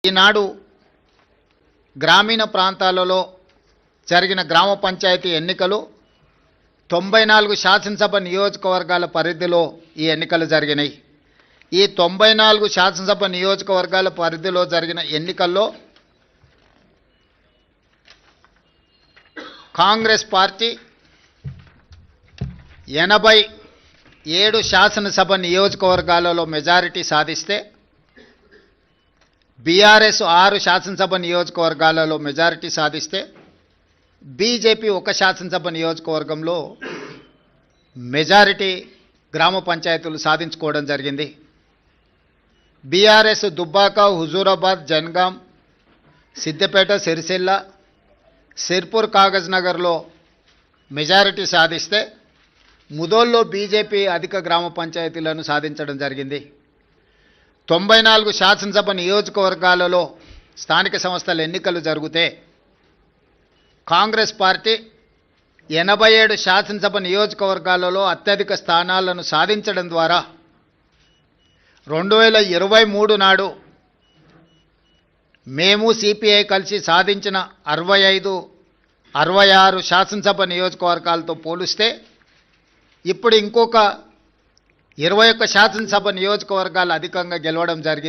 ఈనాడు గ్రామీణ ప్రాంతాలలో జరిగిన గ్రామ పంచాయతీ ఎన్నికలు 94 శాసనసభ నియోజకవర్గాల పరిధిలో ఈ ఎన్నికలు జరిగినాయి. ఈ 94 శాసనసభ నియోజకవర్గాల పరిధిలో జరిగిన ఎన్నికల్లో కాంగ్రెస్ పార్టీ 87 శాసనసభ నియోజకవర్గాలలో మెజారిటీ సాధిస్తే బీఆర్ఎస్ 6 శాసనసభ నియోజకవర్గాలలో మెజారిటీ సాధిస్తే బీజేపీ 1 శాసనసభ నియోజకవర్గంలో మెజారిటీ గ్రామ పంచాయతీలు సాధించుకోవడం జరిగింది. బీఆర్ఎస్ దుబ్బాక, హుజూరాబాద్, జనగాం, సిద్దిపేట, సిరిసిల్ల, సిర్పూర్, కాగజ్ నగర్లో మెజారిటీ సాధిస్తే ముదోల్లో బీజేపీ అధిక గ్రామ పంచాయతీలను సాధించడం జరిగింది. 94 శాసనసభ నియోజకవర్గాలలో స్థానిక సంస్థల ఎన్నికలు జరిగితే కాంగ్రెస్ పార్టీ 87 శాసనసభ నియోజకవర్గాలలో అత్యధిక స్థానాలను సాధించడం ద్వారా 2023 నాడు మేము సిపిఐ కలిసి సాధించిన 65, 66 శాసనసభ నియోజకవర్గాలతో పోలిస్తే ఇప్పుడు ఇంకొక 21 శాసనసభ నియోజకవర్గాలు అధికంగా గెలవడం జరిగింది.